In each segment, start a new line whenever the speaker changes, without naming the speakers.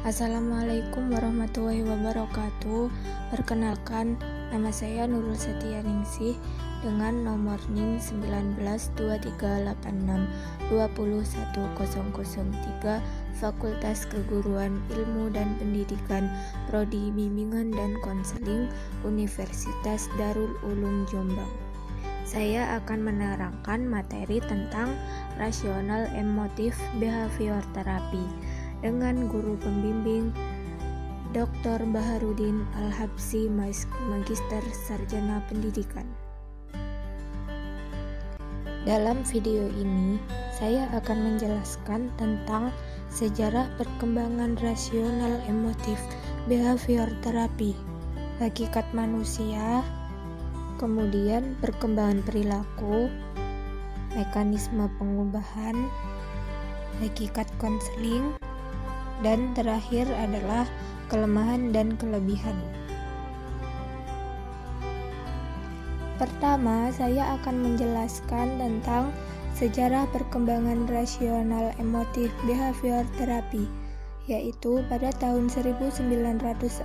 Assalamualaikum warahmatullahi wabarakatuh. Perkenalkan, nama saya Nurul Setianingsih dengan nomor NIM 192386210003 Fakultas Keguruan Ilmu dan Pendidikan Prodi Bimbingan dan Konseling Universitas Darul Ulum Jombang. Saya akan menerangkan materi tentang rasional emotif behavior terapi dengan guru pembimbing Dr. Baharudin Al-Habsyi, Magister Sarjana Pendidikan. Dalam video ini, saya akan menjelaskan tentang sejarah perkembangan rasional emotif behavior terapi, hakikat manusia, kemudian perkembangan perilaku, mekanisme pengubahan, hakikat konseling, dan terakhir adalah kelemahan dan kelebihan. Pertama, saya akan menjelaskan tentang sejarah perkembangan rasional emotif behavior terapi, yaitu pada tahun 1947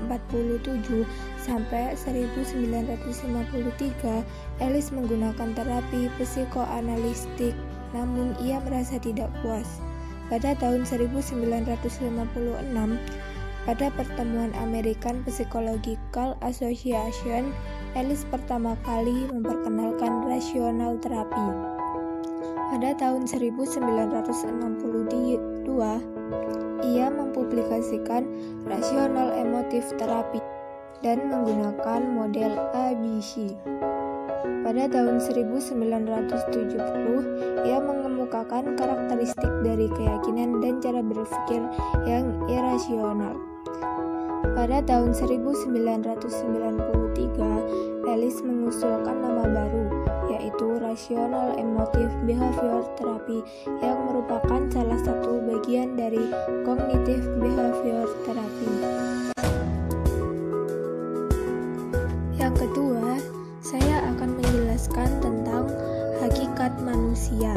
sampai 1953, Ellis menggunakan terapi psikoanalitik, namun ia merasa tidak puas. Pada tahun 1956, pada pertemuan American Psychological Association, Ellis pertama kali memperkenalkan rasional terapi. Pada tahun 1962, ia mempublikasikan rasional emotif terapi dan menggunakan model ABC. Pada tahun 1970, ia mengemukakan karakteristik dari keyakinan dan cara berpikir yang irasional. Pada tahun 1993, Ellis mengusulkan nama baru, yaitu rasional emotif behavior terapi, yang merupakan salah satu bagian dari kognitif behavior terapi. Yang kedua, saya akan menjelaskan tentang hakikat manusia,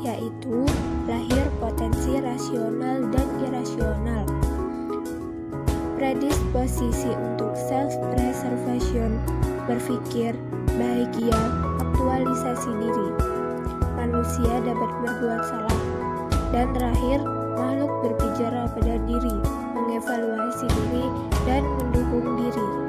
yaitu lahir potensi rasional dan irasional, predisposisi untuk self-preservation, berpikir, bahagia, aktualisasi diri, manusia dapat berbuat salah, dan terakhir, makhluk berbicara pada diri, mengevaluasi diri, dan mendukung diri.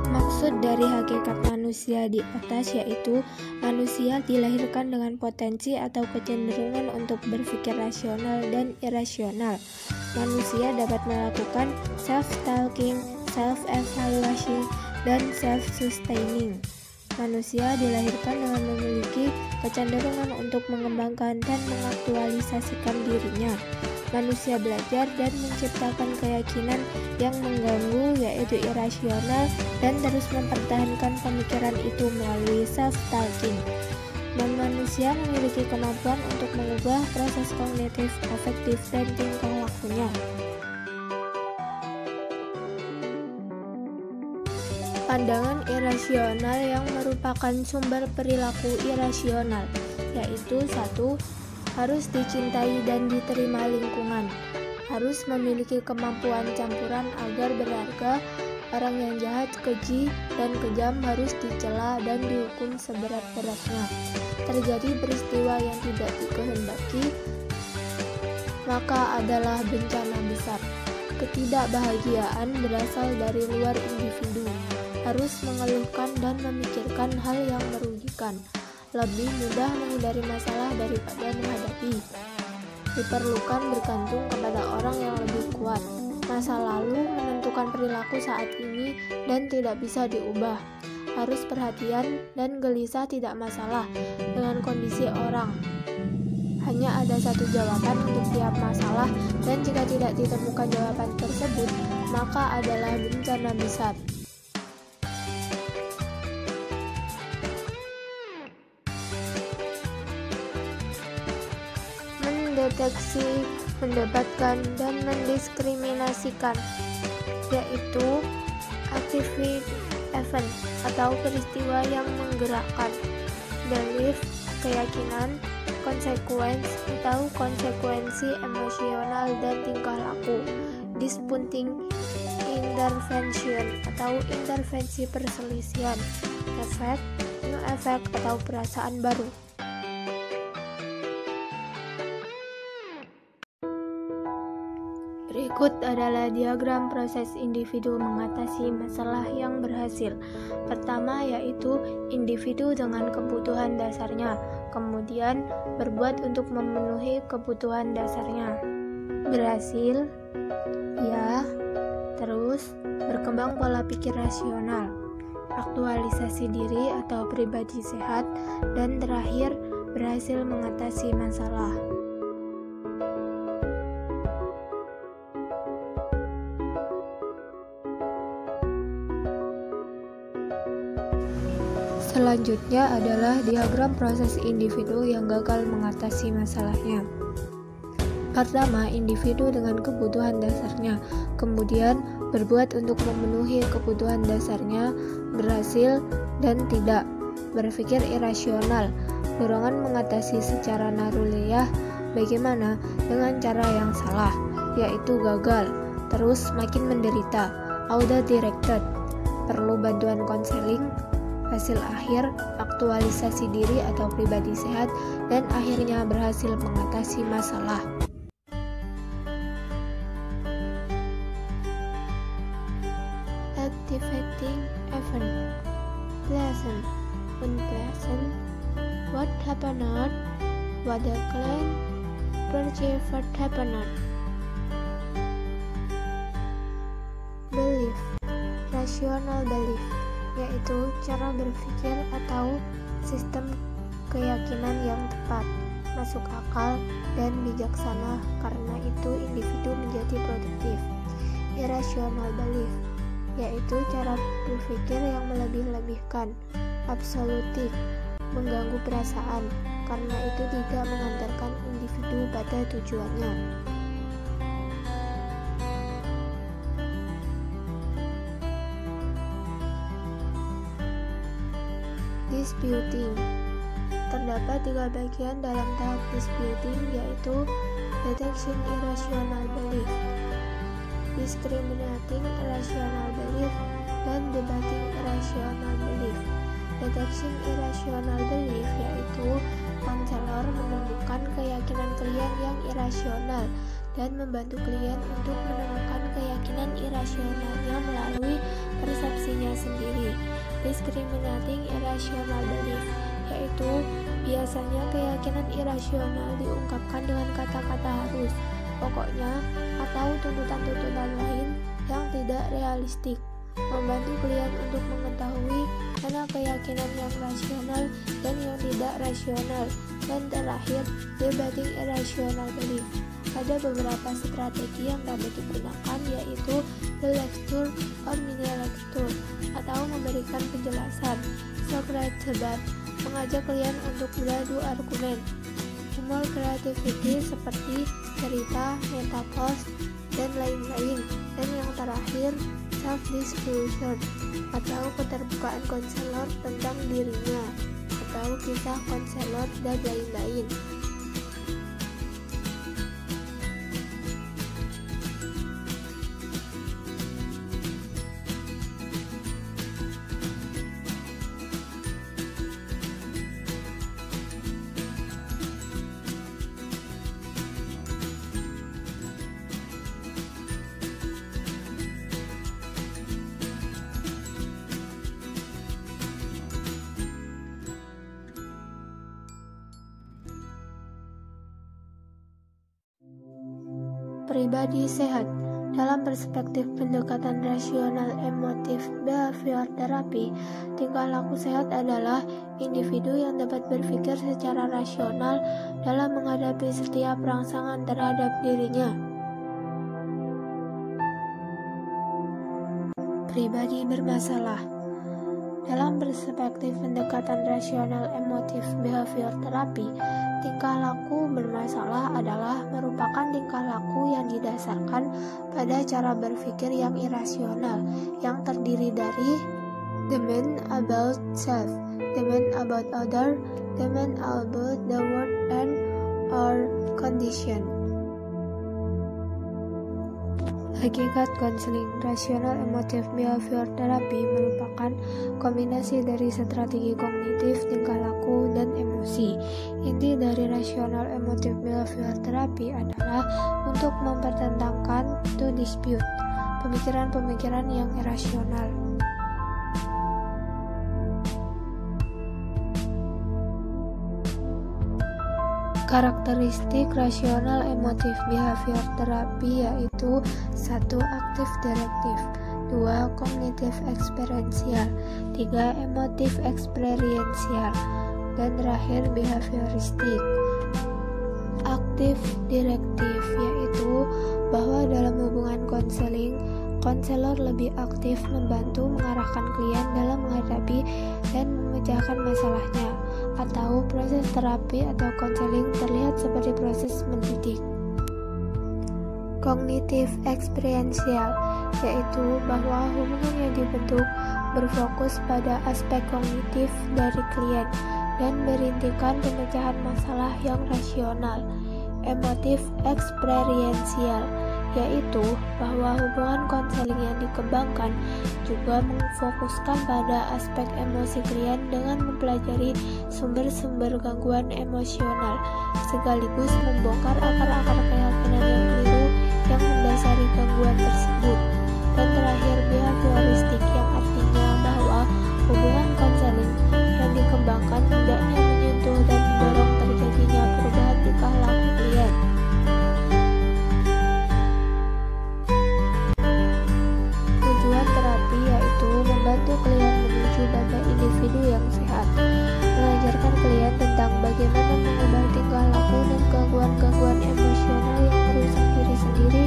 Maksud dari hakikat manusia di atas yaitu manusia dilahirkan dengan potensi atau kecenderungan untuk berpikir rasional dan irasional. Manusia dapat melakukan self-talking, self-evaluation, dan self-sustaining. Manusia dilahirkan dengan memiliki kecenderungan untuk mengembangkan dan mengaktualisasikan dirinya. Manusia belajar dan menciptakan keyakinan yang mengganggu yaitu irasional dan terus mempertahankan pemikiran itu melalui self-talking. Manusia memiliki kemampuan untuk mengubah proses kognitif, afektif, dan tingkah lakunya. Pandangan irasional yang merupakan sumber perilaku irasional, yaitu 1. Harus dicintai dan diterima lingkungan, harus memiliki kemampuan campuran agar berharga, orang yang jahat, keji, dan kejam harus dicela dan dihukum seberat-beratnya. Terjadi peristiwa yang tidak dikehendaki, maka adalah bencana besar. Ketidakbahagiaan berasal dari luar individu, harus mengeluhkan dan memikirkan hal yang merugikan, lebih mudah menghindari masalah daripada menghadapi. Diperlukan bergantung kepada orang yang lebih kuat. Masa lalu menentukan perilaku saat ini dan tidak bisa diubah. Harus perhatian dan gelisah tidak masalah dengan kondisi orang. Hanya ada satu jawaban untuk tiap masalah, dan jika tidak ditemukan jawaban tersebut, maka adalah bencana besar. Mendeteksi, mendebatkan, dan mendiskriminasikan, yaitu activate event atau peristiwa yang menggerakkan, belief, keyakinan, consequence atau konsekuensi emosional dan tingkah laku, disputing intervention atau intervensi perselisihan, efek, new effect atau perasaan baru. Berikut adalah diagram proses individu mengatasi masalah yang berhasil. Pertama yaitu individu dengan kebutuhan dasarnya, kemudian berbuat untuk memenuhi kebutuhan dasarnya. Berhasil, ya, terus berkembang pola pikir rasional, aktualisasi diri atau pribadi sehat, dan terakhir berhasil mengatasi masalah. Selanjutnya adalah diagram proses individu yang gagal mengatasi masalahnya. Pertama, individu dengan kebutuhan dasarnya, kemudian berbuat untuk memenuhi kebutuhan dasarnya, berhasil dan tidak, berpikir irasional, dorongan mengatasi secara naruliyah, bagaimana dengan cara yang salah, yaitu gagal, terus makin menderita, auto-directed, perlu bantuan konseling, hasil akhir, aktualisasi diri atau pribadi sehat, dan akhirnya berhasil mengatasi masalah. Activating event, pleasant, unpleasant, what happened, what the client perceived what happened. Belief, rational belief, yaitu cara berpikir atau sistem keyakinan yang tepat, masuk akal, dan bijaksana, karena itu individu menjadi produktif. Irrational belief, yaitu cara berpikir yang melebih-lebihkan, absolutif, mengganggu perasaan, karena itu tidak mengantarkan individu pada tujuannya. Disputing. Terdapat 3 bagian dalam tahap disputing, yaitu detection irrational belief, discriminating irrational belief, dan debating irrational belief. Detection irrational belief yaitu konselor menemukan keyakinan klien yang irasional dan membantu klien untuk menemukan keyakinan irasionalnya melalui persepsinya sendiri. Discriminating irrational belief yaitu biasanya keyakinan irasional diungkapkan dengan kata-kata harus, pokoknya, atau tuntutan-tuntutan lain yang tidak realistik, membantu klien untuk mengetahui mana keyakinan yang rasional dan yang tidak rasional. Dan terakhir, debating irrational belief. Ada beberapa strategi yang dapat digunakan, yaitu the lecture or mini lecture atau memberikan penjelasan, Socrates debat, mengajak klien untuk beradu argumen, humor creativity seperti cerita, metaphors, dan lain-lain. Dan yang terakhir, self-disclosure atau keterbukaan konselor tentang dirinya, atau kisah konselor dan lain-lain. Pribadi sehat. Dalam perspektif pendekatan rasional emotif behavior terapi, tingkah laku sehat adalah individu yang dapat berpikir secara rasional dalam menghadapi setiap rangsangan terhadap dirinya. Pribadi bermasalah. Dalam perspektif pendekatan rasional emotif behavior terapi, tingkah laku bermasalah adalah merupakan tingkah laku yang didasarkan pada cara berpikir yang irasional, yang terdiri dari demand about self, demand about other, demand about the world and our condition. Hakikat konseling rasional emotif behavior therapy merupakan kombinasi dari strategi kognitif, tingkah laku, dan emosi. Inti dari rasional emotif behavior therapy adalah untuk mempertentangkan to dispute pemikiran-pemikiran yang irasional. Karakteristik rasional emotif behavior therapy yaitu 1. Aktif direktif, 2. Kognitif eksperiensial, 3. Emotif eksperiensial, dan terakhir behavioristik. Aktif direktif yaitu bahwa dalam hubungan konseling, konselor lebih aktif membantu mengarahkan klien dalam menghadapi dan memecahkan masalahnya, atau proses terapi atau konseling terlihat seperti proses mendidik. Kognitif eksperiensial yaitu bahwa hubungan yang dibentuk berfokus pada aspek kognitif dari klien dan berintikan pemecahan masalah yang rasional. Emotif eksperiensial yaitu bahwa hubungan konseling yang dikembangkan juga memfokuskan pada aspek emosi klien dengan mempelajari sumber-sumber gangguan emosional, sekaligus membongkar akar-akar keyakinan yang keliru yang mendasari gangguan tersebut. Dan terakhir behavioristik yang artinya bahwa hubungan konseling yang dikembangkan hendaknya menyentuh dan mendorong terjadinya perubahan tingkah laku klien. Membantu klien menuju pada individu yang sehat, mengajarkan klien tentang bagaimana mengubah tingkah laku dan gangguan-gangguan emosional yang merusak diri sendiri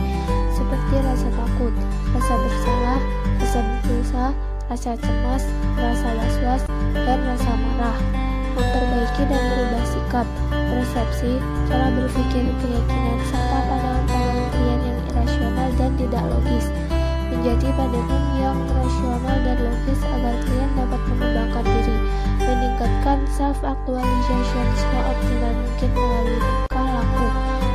seperti rasa takut, rasa bersalah, rasa berdosa, rasa cemas, rasa was-was, dan rasa marah, memperbaiki dan merubah sikap, persepsi, cara berpikir, keyakinan, serta pandangan-pandangan klien yang irasional dan tidak logis, menjadi pandangan yang rasional dan logis agar klien dapat mengembangkan diri, meningkatkan self-actualization seoptimal mungkin melalui tingkah laku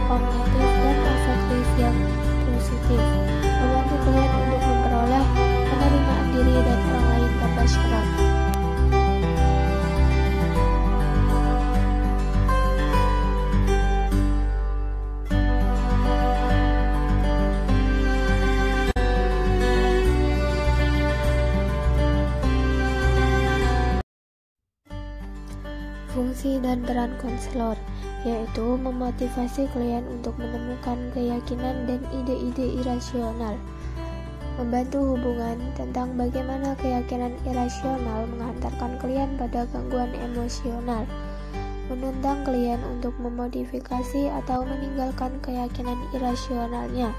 kognitif dan afektif yang positif, membantu klien untuk memperoleh penerimaan diri dan orang lain tanpa syarat. Fungsi dan peran konselor yaitu memotivasi klien untuk menemukan keyakinan dan ide-ide irasional, membantu hubungan tentang bagaimana keyakinan irasional menghantarkan klien pada gangguan emosional, menantang klien untuk memodifikasi atau meninggalkan keyakinan irasionalnya,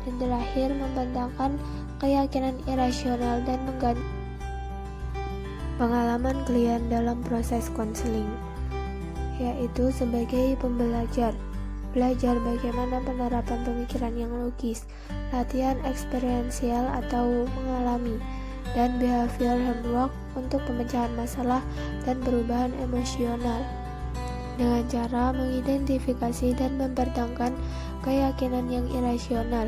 dan terakhir membantahkan keyakinan irasional dan mengganti pengalaman klien dalam proses konseling, yaitu sebagai pembelajar, belajar bagaimana penerapan pemikiran yang logis, latihan eksperiensial atau mengalami, dan behavior homework untuk pemecahan masalah dan perubahan emosional, dengan cara mengidentifikasi dan mempertahankan keyakinan yang irasional,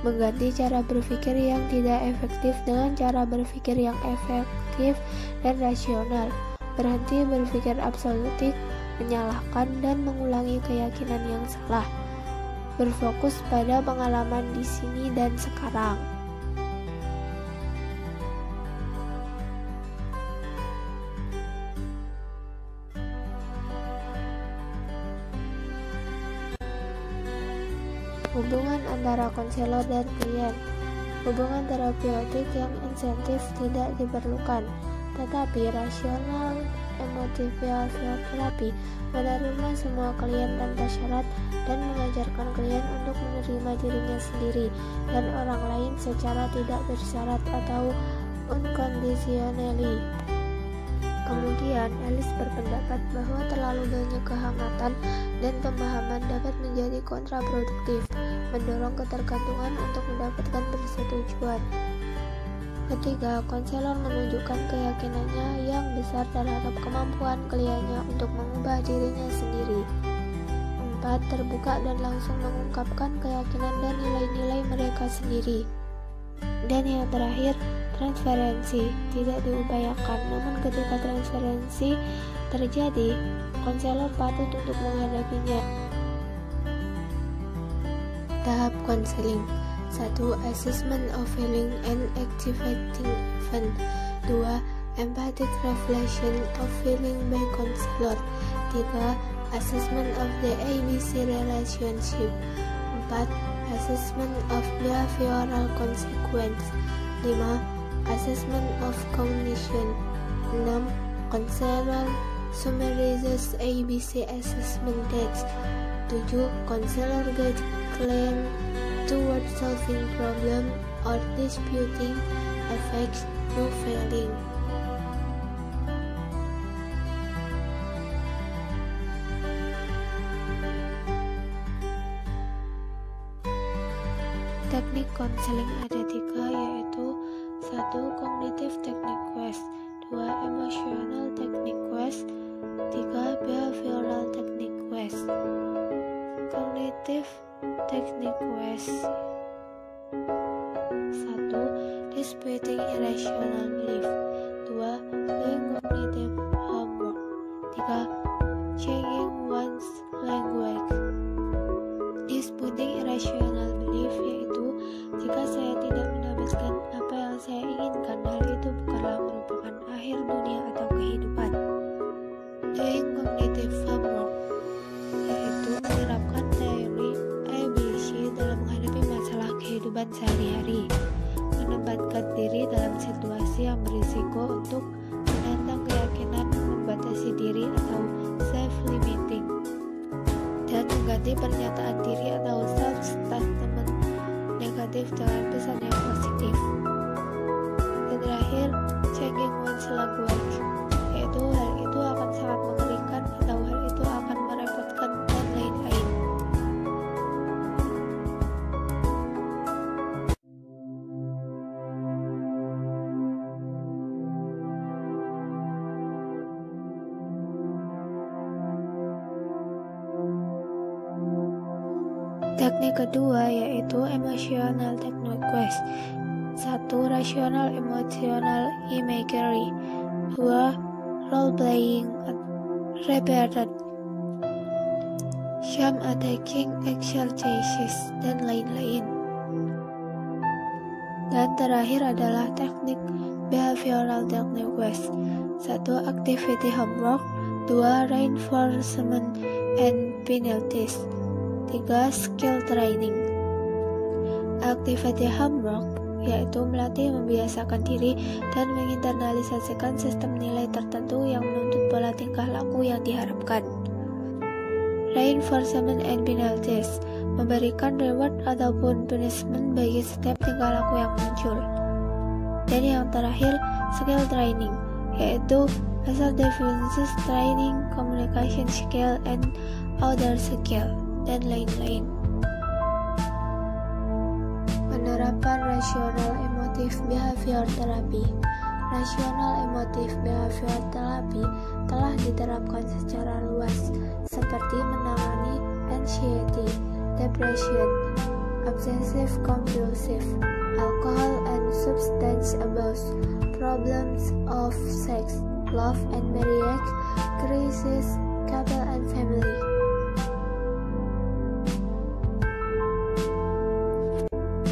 mengganti cara berpikir yang tidak efektif dengan cara berpikir yang efektif dan rasional, berhenti berpikir absolutik, menyalahkan dan mengulangi keyakinan yang salah, berfokus pada pengalaman di sini dan sekarang. Hubungan antara konselor dan klien. Hubungan terapeutik yang insentif tidak diperlukan, tetapi rasional emotif behavior therapy menerima semua klien tanpa syarat dan mengajarkan klien untuk menerima dirinya sendiri dan orang lain secara tidak bersyarat atau unconditionally. Kemudian, Alice berpendapat bahwa terlalu banyak kehangatan dan pemahaman dapat menjadi kontraproduktif, mendorong ketergantungan untuk mendapatkan persetujuan. Ketiga, konselor menunjukkan keyakinannya yang besar terhadap kemampuan kliennya untuk mengubah dirinya sendiri. 4. Terbuka dan langsung mengungkapkan keyakinan dan nilai-nilai mereka sendiri. Dan yang terakhir, transferensi. Tidak diupayakan, namun ketika transferensi terjadi, konselor patut untuk menghadapinya. Tahap konseling. 1. Assessment of feeling and activating event. 2. Empathic reflection of feeling by counselor. 3. Assessment of the ABC relationship. 4. Assessment of behavioral consequence. 5. Assessment of cognition. 6. Counselor summarizes ABC assessment text. 7. Counselor guides client toward solving problem or disputing affects no failing. Teknik konseling ada 3, yaitu 1. Cognitive technique quest, 2. Emotional technique quest, 3. Behavioral technique quest. Cognitive technique quest. 1. Disputing irrational belief, 2. Doing cognitive homework, 3. Changing one's language. Disputing irrational belief yaitu jika saya tidak mendapatkan apa yang saya inginkan, hal itu bukanlah merupakan akhir dunia atau kehidupan. Doing cognitive homework yaitu menerapkan teori ABC dalam menghadapi masalah kehidupan sehari-hari, menempatkan diri dalam situasi yang berisiko untuk menantang keyakinan membatasi diri atau self-limiting, dan mengganti pernyataan diri atau self-statement negatif dengan pesan yang positif. Dan terakhir, changing one's language, yaitu hal itu akan sangat mengerikan atau hal itu akan merepotkan dan lain-lain. Teknik kedua yaitu emotional technique quest. 1. Rational emotional imagery, 2. Role playing repeated shame attacking exercises, dan lain-lain. Dan terakhir adalah teknik behavioral technique quest. 1. Activity homework, 2. Reinforcement and penalties, 3. Skill training. Activity homework yaitu melatih membiasakan diri dan menginternalisasikan sistem nilai tertentu yang menuntut pola tingkah laku yang diharapkan. Reinforcement and penalties memberikan reward ataupun punishment bagi setiap tingkah laku yang muncul. Dan yang terakhir, skill training yaitu self-defense training, communication skill, and other skill, dan lain-lain. Penerapan rasional emotif behavior therapy. Rasional emotif behavior therapy telah diterapkan secara luas, seperti menangani anxiety, depression, obsessive compulsive, alcohol and substance abuse, problems of sex, love and marriage, crisis, couple and family.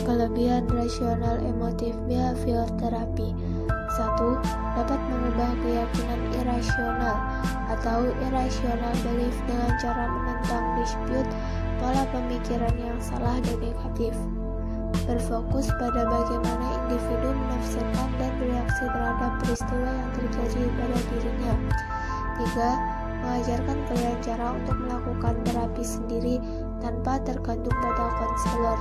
Kelebihan rasional emotif behavior therapy. 1. Dapat mengubah keyakinan irasional atau irrational belief dengan cara menentang dispute pola pemikiran yang salah dan negatif. Berfokus pada bagaimana individu menafsirkan dan bereaksi terhadap peristiwa yang terjadi pada dirinya. 3. Mengajarkan kalian cara untuk melakukan terapi sendiri tanpa tergantung pada konselor,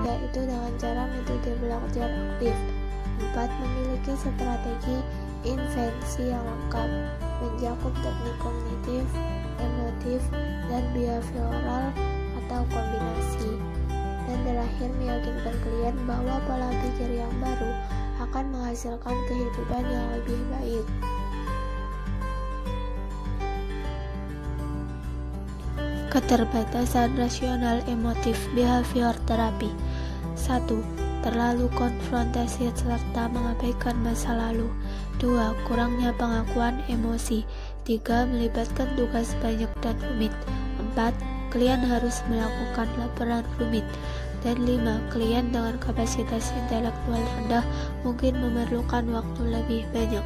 yaitu dengan cara metode belajar aktif. 4. Memiliki strategi intervensi yang lengkap, mencakup teknik kognitif, emotif, dan behavioral atau kombinasi. Dan terakhir, meyakinkan klien bahwa pola pikir yang baru akan menghasilkan kehidupan yang lebih baik. Keterbatasan rasional emotif behavior terapi. 1. Terlalu konfrontasi serta mengabaikan masa lalu. 2. Kurangnya pengakuan emosi. 3. Melibatkan tugas banyak dan rumit. 4. Klien harus melakukan laporan rumit. Dan 5. Klien dengan kapasitas intelektual rendah mungkin memerlukan waktu lebih banyak.